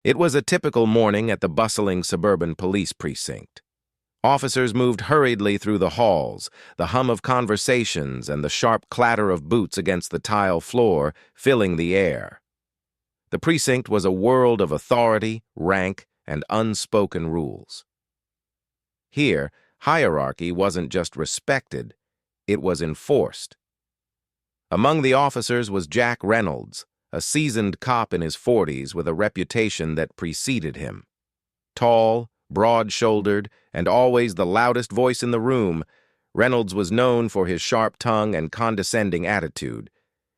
It was a typical morning at the bustling suburban police precinct. Officers moved hurriedly through the halls, the hum of conversations and the sharp clatter of boots against the tile floor filling the air. The precinct was a world of authority, rank, and unspoken rules. Here, hierarchy wasn't just respected, it was enforced. Among the officers was Jack Reynolds, a seasoned cop in his 40s with a reputation that preceded him. Tall, broad-shouldered, and always the loudest voice in the room, Reynolds was known for his sharp tongue and condescending attitude.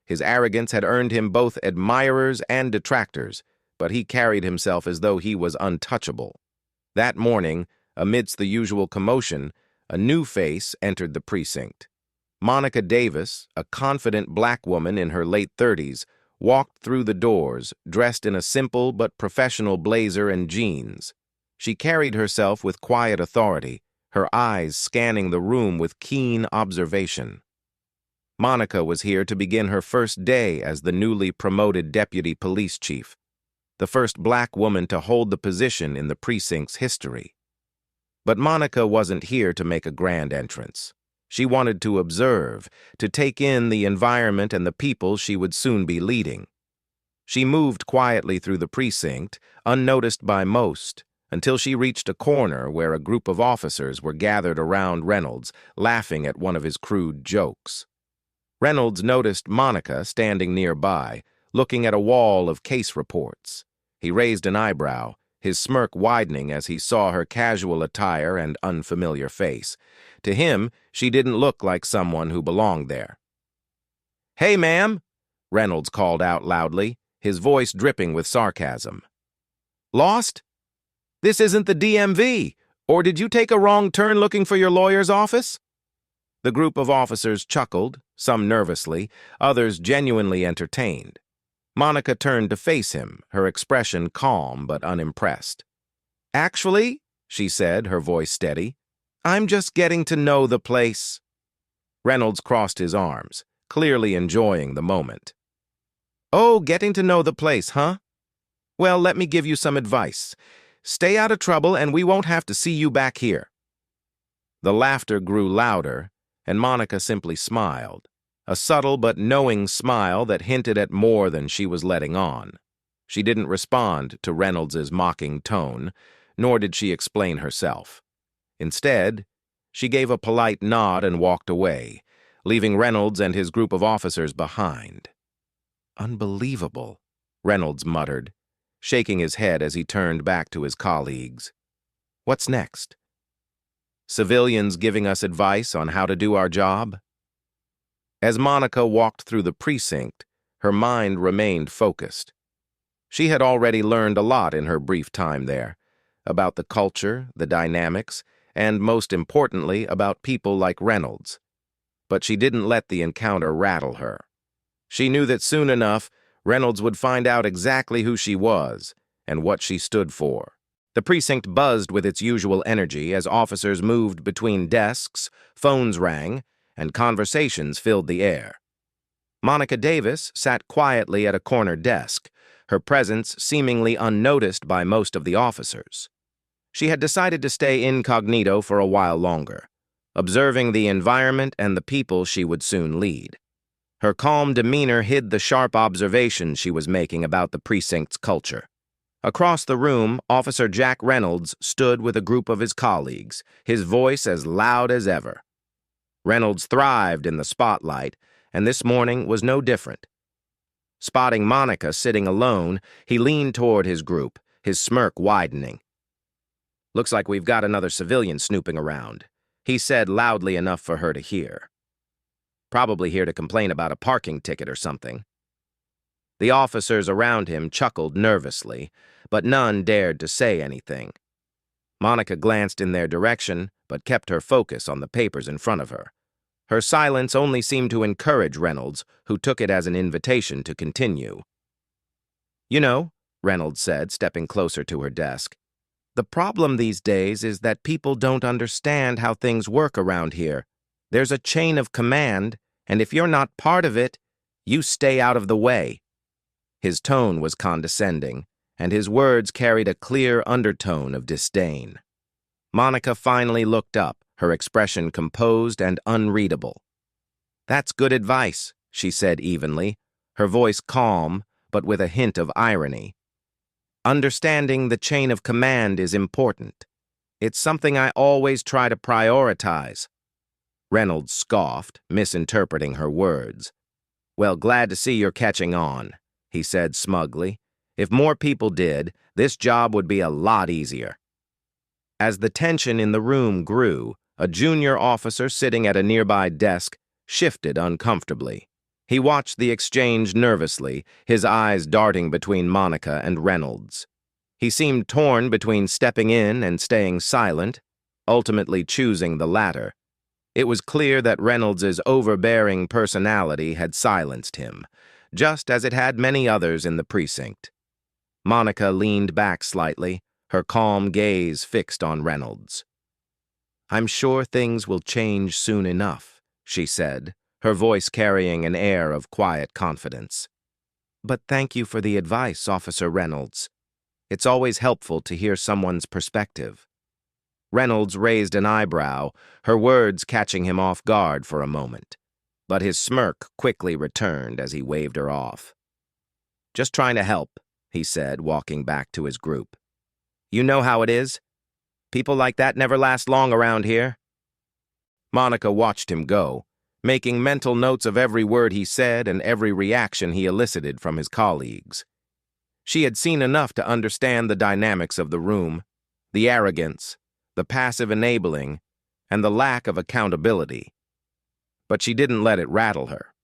His arrogance had earned him both admirers and detractors, but he carried himself as though he was untouchable. That morning, amidst the usual commotion, a new face entered the precinct. Monica Davis, a confident black woman in her late 30s, walked through the doors, dressed in a simple but professional blazer and jeans. She carried herself with quiet authority, her eyes scanning the room with keen observation. Monica was here to begin her first day as the newly promoted deputy police chief, the first black woman to hold the position in the precinct's history. But Monica wasn't here to make a grand entrance. She wanted to observe, to take in the environment and the people she would soon be leading. She moved quietly through the precinct, unnoticed by most, until she reached a corner where a group of officers were gathered around Reynolds, laughing at one of his crude jokes. Reynolds noticed Monica standing nearby, looking at a wall of case reports. He raised an eyebrow, his smirk widening as he saw her casual attire and unfamiliar face. To him, she didn't look like someone who belonged there. "Hey, ma'am," Reynolds called out loudly, his voice dripping with sarcasm. "Lost? This isn't the DMV, or did you take a wrong turn looking for your lawyer's office?" The group of officers chuckled, some nervously, others genuinely entertained. Monica turned to face him, her expression calm but unimpressed. "Actually," she said, her voice steady, "I'm just getting to know the place." Reynolds crossed his arms, clearly enjoying the moment. "Oh, getting to know the place, huh? Well, let me give you some advice. Stay out of trouble and we won't have to see you back here." The laughter grew louder, and Monica simply smiled, a subtle but knowing smile that hinted at more than she was letting on. She didn't respond to Reynolds's mocking tone, nor did she explain herself. Instead, she gave a polite nod and walked away, leaving Reynolds and his group of officers behind. "Unbelievable," Reynolds muttered, shaking his head as he turned back to his colleagues. "What's next? Civilians giving us advice on how to do our job?" As Monica walked through the precinct, her mind remained focused. She had already learned a lot in her brief time there, about the culture, the dynamics, and most importantly, about people like Reynolds. But she didn't let the encounter rattle her. She knew that soon enough, Reynolds would find out exactly who she was and what she stood for. The precinct buzzed with its usual energy as officers moved between desks, phones rang, and conversations filled the air. Monica Davis sat quietly at a corner desk, her presence seemingly unnoticed by most of the officers. She had decided to stay incognito for a while longer, observing the environment and the people she would soon lead. Her calm demeanor hid the sharp observations she was making about the precinct's culture. Across the room, Officer Jack Reynolds stood with a group of his colleagues, his voice as loud as ever. Reynolds thrived in the spotlight, and this morning was no different. Spotting Monica sitting alone, he leaned toward his group, his smirk widening. "Looks like we've got another civilian snooping around," he said loudly enough for her to hear. "Probably here to complain about a parking ticket or something." The officers around him chuckled nervously, but none dared to say anything. Monica glanced in their direction, but kept her focus on the papers in front of her. Her silence only seemed to encourage Reynolds, who took it as an invitation to continue. "You know," Reynolds said, stepping closer to her desk, "the problem these days is that people don't understand how things work around here. There's a chain of command, and if you're not part of it, you stay out of the way." His tone was condescending, and his words carried a clear undertone of disdain. Monica finally looked up, her expression composed and unreadable. "That's good advice," she said evenly, her voice calm, but with a hint of irony. "Understanding the chain of command is important. It's something I always try to prioritize." Reynolds scoffed, misinterpreting her words. "Well, glad to see you're catching on," he said smugly. "If more people did, this job would be a lot easier." As the tension in the room grew, a junior officer sitting at a nearby desk shifted uncomfortably. He watched the exchange nervously, his eyes darting between Monica and Reynolds. He seemed torn between stepping in and staying silent, ultimately choosing the latter. It was clear that Reynolds's overbearing personality had silenced him, just as it had many others in the precinct. Monica leaned back slightly, her calm gaze fixed on Reynolds. "I'm sure things will change soon enough," she said, her voice carrying an air of quiet confidence. "But thank you for the advice, Officer Reynolds. It's always helpful to hear someone's perspective." Reynolds raised an eyebrow, her words catching him off guard for a moment. But his smirk quickly returned as he waved her off. "Just trying to help," he said, walking back to his group. "You know how it is. People like that never last long around here." Monica watched him go, making mental notes of every word he said and every reaction he elicited from his colleagues. She had seen enough to understand the dynamics of the room, the arrogance, the passive enabling, and the lack of accountability. But she didn't let it rattle her.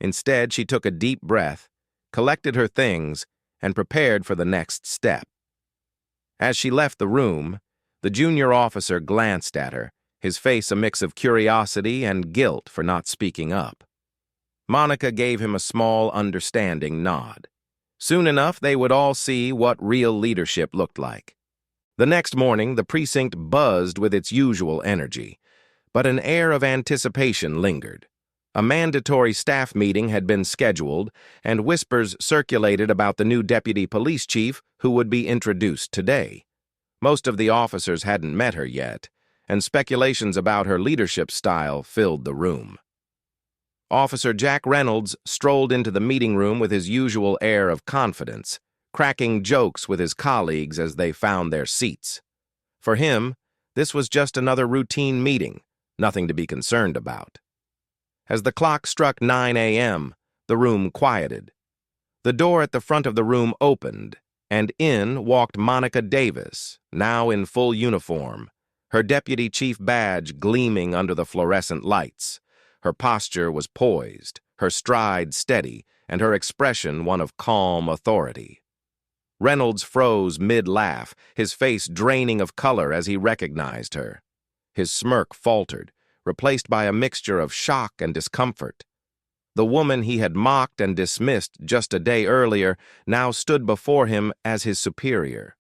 Instead, she took a deep breath, collected her things, and prepared for the next step. As she left the room, the junior officer glanced at her, his face a mix of curiosity and guilt for not speaking up. Monica gave him a small, understanding nod. Soon enough, they would all see what real leadership looked like. The next morning, the precinct buzzed with its usual energy, but an air of anticipation lingered. A mandatory staff meeting had been scheduled, and whispers circulated about the new deputy police chief who would be introduced today. Most of the officers hadn't met her yet, and speculations about her leadership style filled the room. Officer Jack Reynolds strolled into the meeting room with his usual air of confidence, cracking jokes with his colleagues as they found their seats. For him, this was just another routine meeting, nothing to be concerned about. As the clock struck 9 a.m., the room quieted. The door at the front of the room opened, and in walked Monica Davis, now in full uniform, her deputy chief badge gleaming under the fluorescent lights. Her posture was poised, her stride steady, and her expression one of calm authority. Reynolds froze mid-laugh, his face draining of color as he recognized her. His smirk faltered, replaced by a mixture of shock and discomfort. The woman he had mocked and dismissed just a day earlier now stood before him as his superior.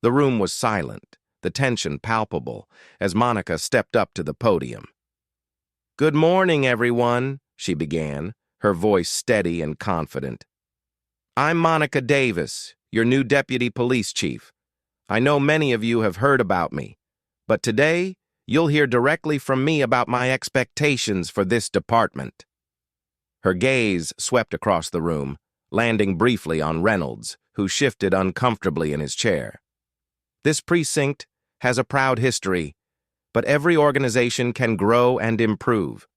The room was silent, the tension palpable, as Monica stepped up to the podium. "Good morning, everyone," she began, her voice steady and confident. "I'm Monica Davis, your new deputy police chief. I know many of you have heard about me, but today you'll hear directly from me about my expectations for this department." Her gaze swept across the room, landing briefly on Reynolds, who shifted uncomfortably in his chair. "This precinct has a proud history, but every organization can grow and improve.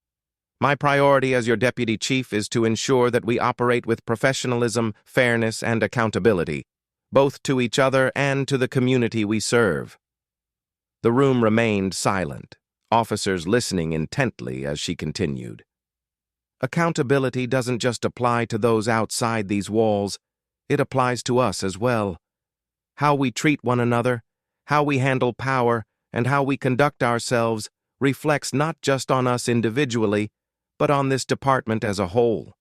My priority as your deputy chief is to ensure that we operate with professionalism, fairness, and accountability, both to each other and to the community we serve." The room remained silent, officers listening intently as she continued. "Accountability doesn't just apply to those outside these walls, it applies to us as well. How we treat one another, how we handle power, and how we conduct ourselves reflects not just on us individually, but on this department as a whole."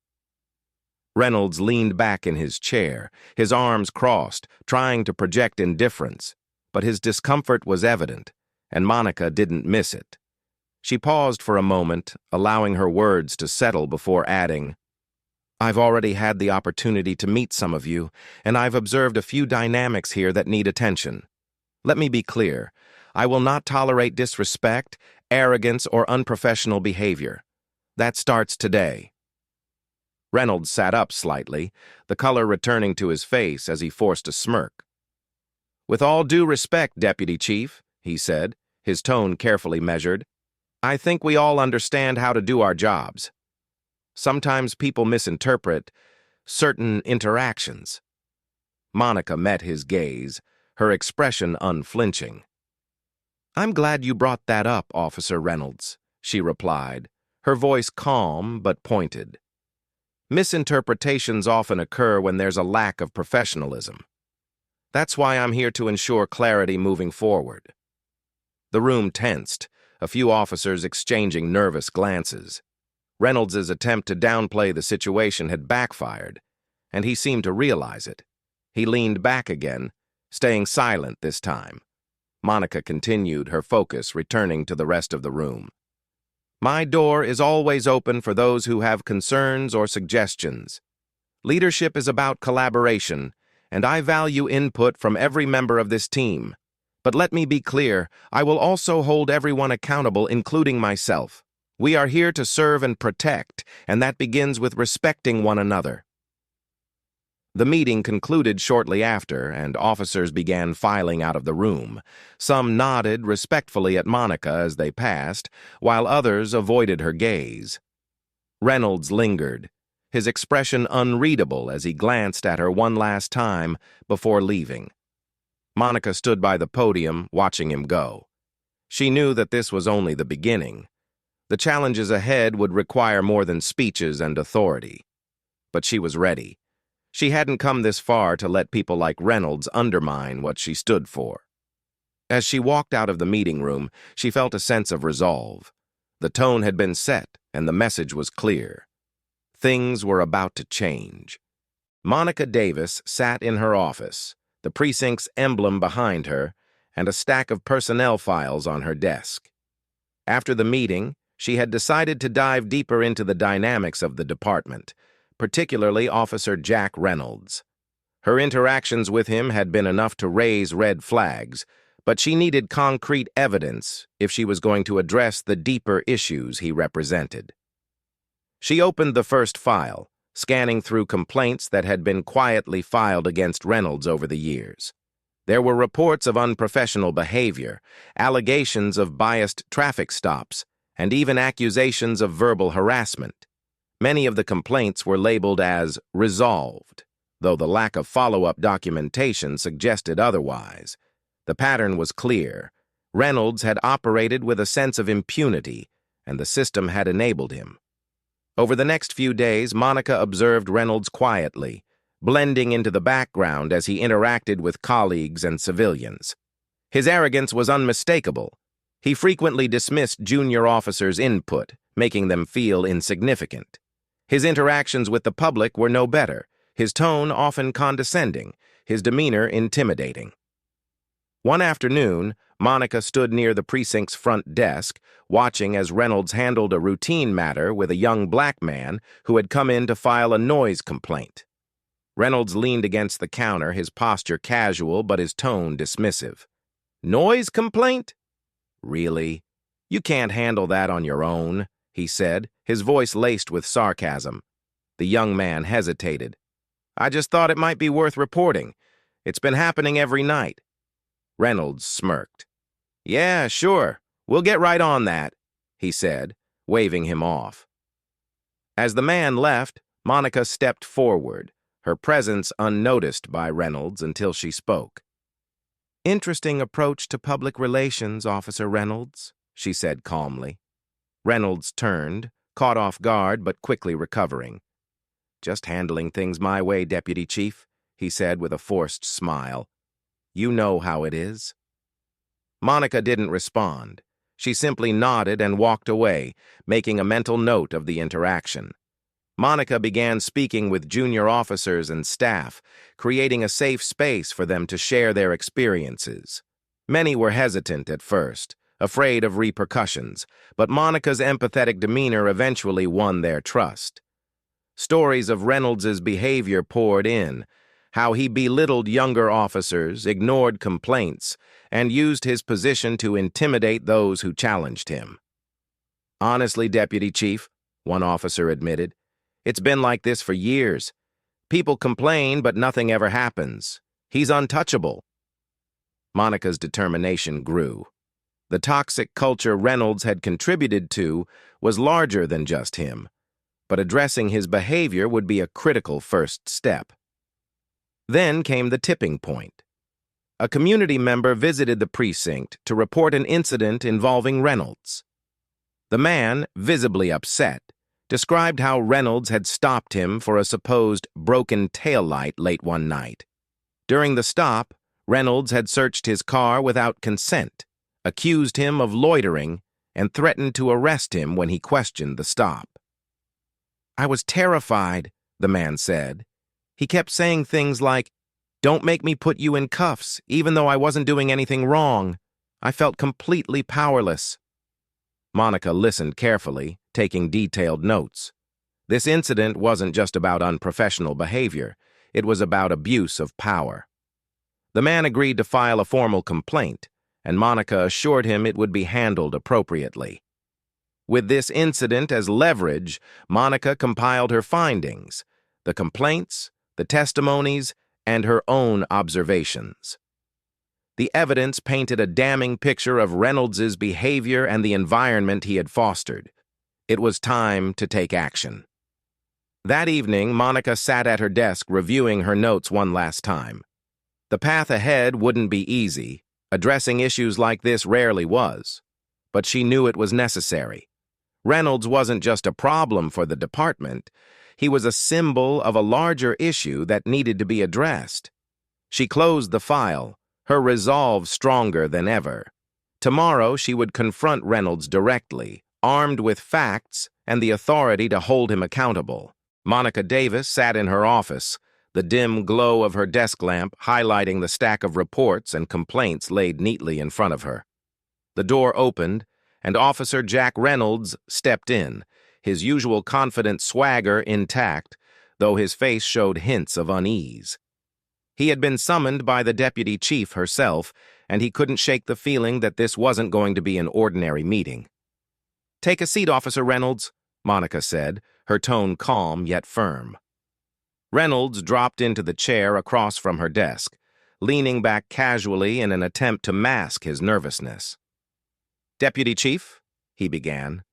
Reynolds leaned back in his chair, his arms crossed, trying to project indifference, but his discomfort was evident, and Monica didn't miss it. She paused for a moment, allowing her words to settle before adding, I've already had the opportunity to meet some of you, and I've observed a few dynamics here that need attention. Let me be clear. I will not tolerate disrespect, arrogance, or unprofessional behavior. That starts today. Reynolds sat up slightly, the color returning to his face as he forced a smirk. "With all due respect, Deputy Chief," he said, his tone carefully measured, "I think we all understand how to do our jobs. Sometimes people misinterpret certain interactions." Monica met his gaze, her expression unflinching. "I'm glad you brought that up, Officer Reynolds," she replied, her voice calm but pointed. "Misinterpretations often occur when there's a lack of professionalism. That's why I'm here to ensure clarity moving forward." The room tensed, a few officers exchanging nervous glances. Reynolds's attempt to downplay the situation had backfired, and he seemed to realize it. He leaned back again, staying silent this time. Monica continued, her focus returning to the rest of the room. "My door is always open for those who have concerns or suggestions. Leadership is about collaboration, and I value input from every member of this team. But let me be clear, I will also hold everyone accountable, including myself. We are here to serve and protect, and that begins with respecting one another." The meeting concluded shortly after, and officers began filing out of the room. Some nodded respectfully at Monica as they passed, while others avoided her gaze. Reynolds lingered, his expression unreadable as he glanced at her one last time before leaving. Monica stood by the podium, watching him go. She knew that this was only the beginning. The challenges ahead would require more than speeches and authority. But she was ready. She hadn't come this far to let people like Reynolds undermine what she stood for. As she walked out of the meeting room, she felt a sense of resolve. The tone had been set, and the message was clear. Things were about to change. Monica Davis sat in her office, the precinct's emblem behind her, and a stack of personnel files on her desk. After the meeting, she had decided to dive deeper into the dynamics of the department, particularly Officer Jack Reynolds. Her interactions with him had been enough to raise red flags, but she needed concrete evidence if she was going to address the deeper issues he represented. She opened the first file, scanning through complaints that had been quietly filed against Reynolds over the years. There were reports of unprofessional behavior, allegations of biased traffic stops, and even accusations of verbal harassment. Many of the complaints were labeled as resolved, though the lack of follow-up documentation suggested otherwise. The pattern was clear. Reynolds had operated with a sense of impunity, and the system had enabled him. Over the next few days, Monica observed Reynolds quietly, blending into the background as he interacted with colleagues and civilians. His arrogance was unmistakable. He frequently dismissed junior officers' input, making them feel insignificant. His interactions with the public were no better, his tone often condescending, his demeanor intimidating. One afternoon, Monica stood near the precinct's front desk, watching as Reynolds handled a routine matter with a young black man who had come in to file a noise complaint. Reynolds leaned against the counter, his posture casual but his tone dismissive. "Noise complaint? Really? You can't handle that on your own," he said, his voice laced with sarcasm. The young man hesitated. "I just thought it might be worth reporting. It's been happening every night." Reynolds smirked. "Yeah, sure. We'll get right on that," he said, waving him off. As the man left, Monica stepped forward, her presence unnoticed by Reynolds until she spoke. "Interesting approach to public relations, Officer Reynolds," she said calmly. Reynolds turned, caught off guard but quickly recovering. "Just handling things my way, Deputy Chief," he said with a forced smile. "You know how it is." Monica didn't respond. She simply nodded and walked away, making a mental note of the interaction. Monica began speaking with junior officers and staff, creating a safe space for them to share their experiences. Many were hesitant at first, afraid of repercussions, but Monica's empathetic demeanor eventually won their trust. Stories of Reynolds's behavior poured in, how he belittled younger officers, ignored complaints, and used his position to intimidate those who challenged him. "Honestly, Deputy Chief," one officer admitted, "it's been like this for years. People complain, but nothing ever happens. He's untouchable." Monica's determination grew. The toxic culture Reynolds had contributed to was larger than just him, but addressing his behavior would be a critical first step. Then came the tipping point. A community member visited the precinct to report an incident involving Reynolds. The man, visibly upset, described how Reynolds had stopped him for a supposed broken taillight late one night. During the stop, Reynolds had searched his car without consent, accused him of loitering, and threatened to arrest him when he questioned the stop. "I was terrified," the man said. "He kept saying things like, 'Don't make me put you in cuffs,' even though I wasn't doing anything wrong. I felt completely powerless." Monica listened carefully, taking detailed notes. This incident wasn't just about unprofessional behavior. It was about abuse of power. The man agreed to file a formal complaint, and Monica assured him it would be handled appropriately. With this incident as leverage, Monica compiled her findings, the complaints, the testimonies, and her own observations. The evidence painted a damning picture of Reynolds's behavior and the environment he had fostered. It was time to take action. That evening, Monica sat at her desk reviewing her notes one last time. The path ahead wouldn't be easy. Addressing issues like this rarely was. But she knew it was necessary. Reynolds wasn't just a problem for the department. He was a symbol of a larger issue that needed to be addressed. She closed the file, her resolve stronger than ever. Tomorrow she would confront Reynolds directly, armed with facts and the authority to hold him accountable. Monica Davis sat in her office, the dim glow of her desk lamp highlighting the stack of reports and complaints laid neatly in front of her. The door opened, and Officer Jack Reynolds stepped in, his usual confident swagger intact, though his face showed hints of unease. He had been summoned by the deputy chief herself, and he couldn't shake the feeling that this wasn't going to be an ordinary meeting. "Take a seat, Officer Reynolds," Monica said, her tone calm yet firm. Reynolds dropped into the chair across from her desk, leaning back casually in an attempt to mask his nervousness. "Deputy Chief," he began,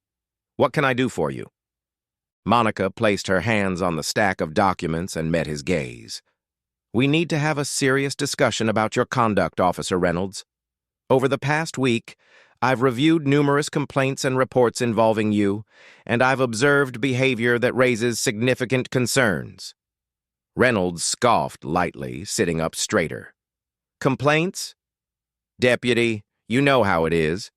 "what can I do for you?" Monica placed her hands on the stack of documents and met his gaze. "We need to have a serious discussion about your conduct, Officer Reynolds. Over the past week, I've reviewed numerous complaints and reports involving you, and I've observed behavior that raises significant concerns." Reynolds scoffed lightly, sitting up straighter. "Complaints? Deputy, you know how it is.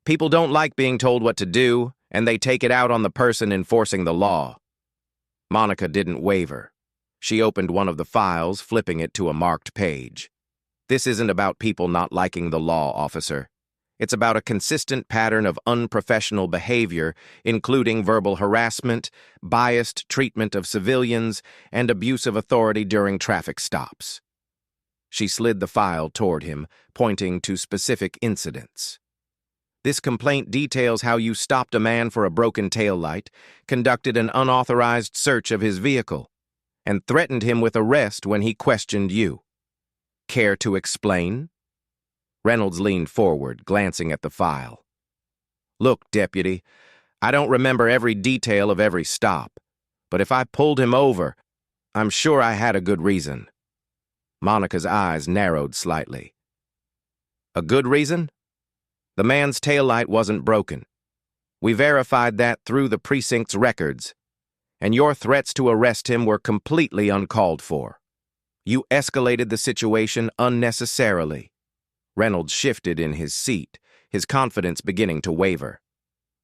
People don't like being told what to do, and they take it out on the person enforcing the law." Monica didn't waver. She opened one of the files, flipping it to a marked page. "This isn't about people not liking the law, officer. It's about a consistent pattern of unprofessional behavior, including verbal harassment, biased treatment of civilians, and abuse of authority during traffic stops." She slid the file toward him, pointing to specific incidents. "This complaint details how you stopped a man for a broken taillight, conducted an unauthorized search of his vehicle, and threatened him with arrest when he questioned you. Care to explain?" Reynolds leaned forward, glancing at the file. "Look, Deputy, I don't remember every detail of every stop, but if I pulled him over, I'm sure I had a good reason." Monica's eyes narrowed slightly. "A good reason? The man's taillight wasn't broken. We verified that through the precinct's records, and your threats to arrest him were completely uncalled for. You escalated the situation unnecessarily." Reynolds shifted in his seat, his confidence beginning to waver.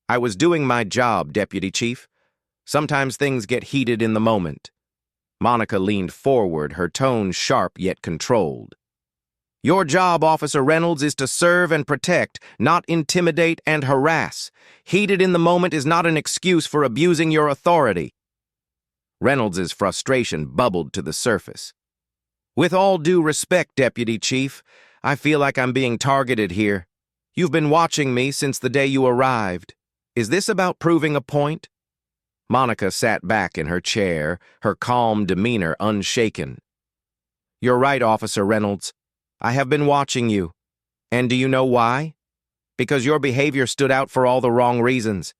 "I was doing my job, Deputy Chief. Sometimes things get heated in the moment." Monica leaned forward, her tone sharp yet controlled. "Your job, Officer Reynolds, is to serve and protect, not intimidate and harass. Heated in the moment is not an excuse for abusing your authority." Reynolds's frustration bubbled to the surface. "With all due respect, Deputy Chief, I feel like I'm being targeted here. You've been watching me since the day you arrived. Is this about proving a point?" Monica sat back in her chair, her calm demeanor unshaken. "You're right, Officer Reynolds. I have been watching you. And do you know why? Because your behavior stood out for all the wrong reasons.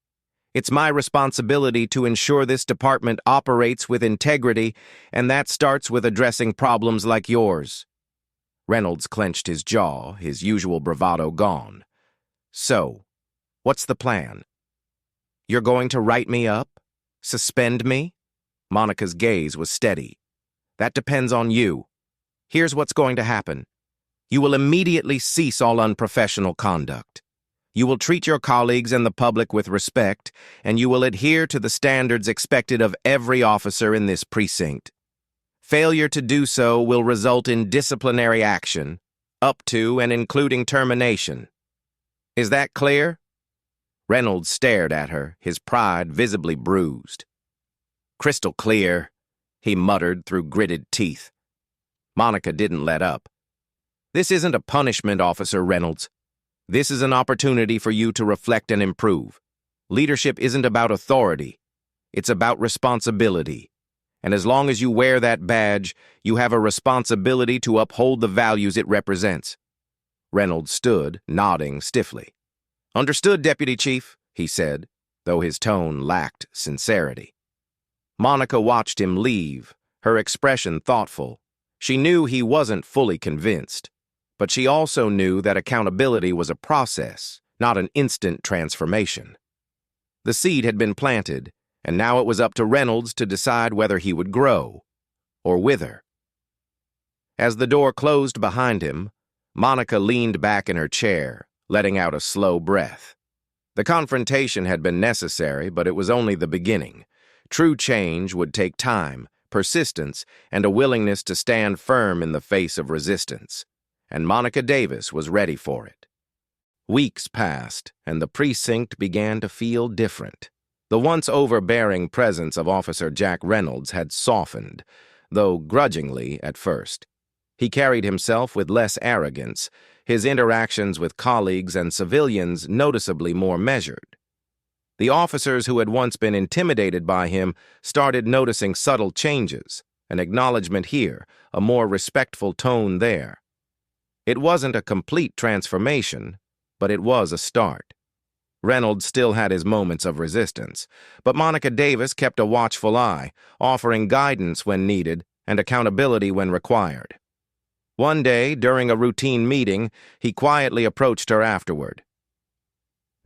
It's my responsibility to ensure this department operates with integrity, and that starts with addressing problems like yours." Reynolds clenched his jaw, his usual bravado gone. "So, what's the plan? You're going to write me up? Suspend me?" Monica's gaze was steady. "That depends on you. Here's what's going to happen. You will immediately cease all unprofessional conduct. You will treat your colleagues and the public with respect, and you will adhere to the standards expected of every officer in this precinct. Failure to do so will result in disciplinary action, up to and including termination. Is that clear?" Reynolds stared at her, his pride visibly bruised. "Crystal clear," he muttered through gritted teeth. Monica didn't let up. "This isn't a punishment, Officer Reynolds. This is an opportunity for you to reflect and improve. Leadership isn't about authority. It's about responsibility. And as long as you wear that badge, you have a responsibility to uphold the values it represents." Reynolds stood, nodding stiffly. "Understood, Deputy Chief," he said, though his tone lacked sincerity. Monica watched him leave, her expression thoughtful. She knew he wasn't fully convinced, but she also knew that accountability was a process, not an instant transformation. The seed had been planted, and now it was up to Reynolds to decide whether he would grow or wither. As the door closed behind him, Monica leaned back in her chair, letting out a slow breath. The confrontation had been necessary, but it was only the beginning. True change would take time, persistence, and a willingness to stand firm in the face of resistance. And Monica Davis was ready for it. Weeks passed, and the precinct began to feel different. The once overbearing presence of Officer Jack Reynolds had softened, though grudgingly at first. He carried himself with less arrogance, his interactions with colleagues and civilians noticeably more measured. The officers who had once been intimidated by him started noticing subtle changes, an acknowledgement here, a more respectful tone there. It wasn't a complete transformation, but it was a start. Reynolds still had his moments of resistance, but Monica Davis kept a watchful eye, offering guidance when needed and accountability when required. One day, during a routine meeting, he quietly approached her afterward.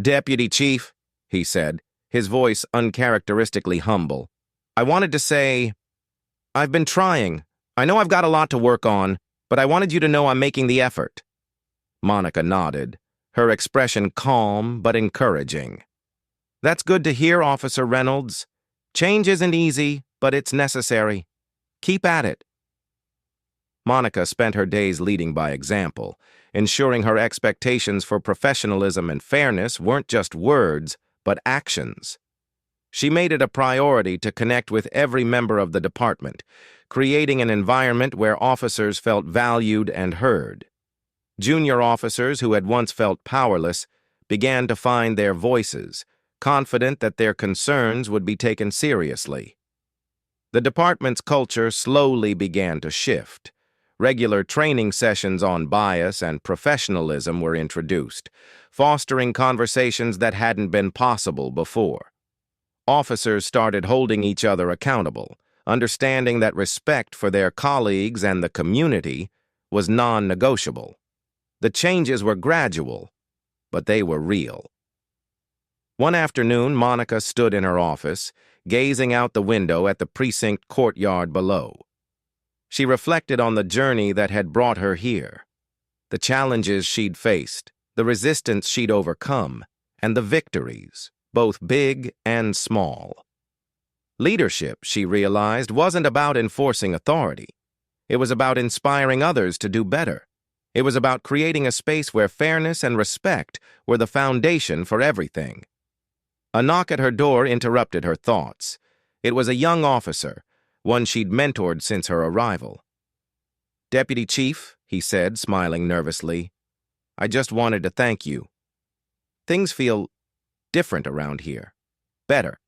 "Deputy Chief," he said, his voice uncharacteristically humble, "I wanted to say, I've been trying. I know I've got a lot to work on, but I wanted you to know I'm making the effort." Monica nodded, her expression calm but encouraging. "That's good to hear, Officer Reynolds. Change isn't easy, but it's necessary. Keep at it." Monica spent her days leading by example, ensuring her expectations for professionalism and fairness weren't just words, but actions. She made it a priority to connect with every member of the department, creating an environment where officers felt valued and heard. Junior officers who had once felt powerless began to find their voices, confident that their concerns would be taken seriously. The department's culture slowly began to shift. Regular training sessions on bias and professionalism were introduced, fostering conversations that hadn't been possible before. Officers started holding each other accountable, understanding that respect for their colleagues and the community was non-negotiable. The changes were gradual, but they were real. One afternoon, Monica stood in her office, gazing out the window at the precinct courtyard below. She reflected on the journey that had brought her here, the challenges she'd faced, the resistance she'd overcome, and the victories, both big and small. Leadership, she realized, wasn't about enforcing authority. It was about inspiring others to do better. It was about creating a space where fairness and respect were the foundation for everything. A knock at her door interrupted her thoughts. It was a young officer, one she'd mentored since her arrival. "Deputy Chief," he said, smiling nervously, "I just wanted to thank you. Things feel different around here. Better.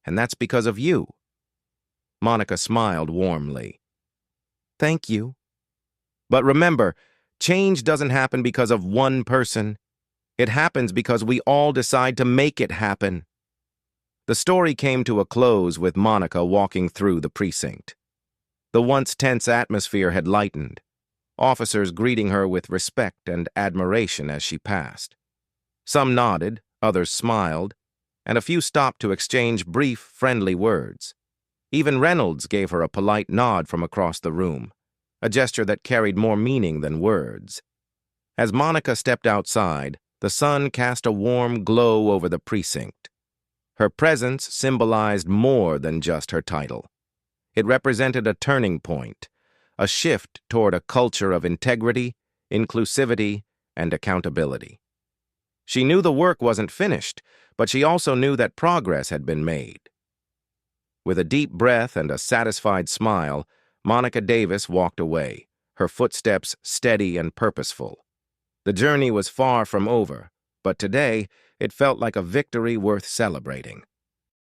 And that's because of you." Monica smiled warmly. "Thank you. But remember, change doesn't happen because of one person. It happens because we all decide to make it happen." The story came to a close with Monica walking through the precinct. The once tense atmosphere had lightened, officers greeting her with respect and admiration as she passed. Some nodded, others smiled, and a few stopped to exchange brief, friendly words. Even Reynolds gave her a polite nod from across the room, a gesture that carried more meaning than words. As Monica stepped outside, the sun cast a warm glow over the precinct. Her presence symbolized more than just her title. It represented a turning point, a shift toward a culture of integrity, inclusivity, and accountability. She knew the work wasn't finished, but she also knew that progress had been made. With a deep breath and a satisfied smile, Monica Davis walked away, her footsteps steady and purposeful. The journey was far from over, but today it felt like a victory worth celebrating.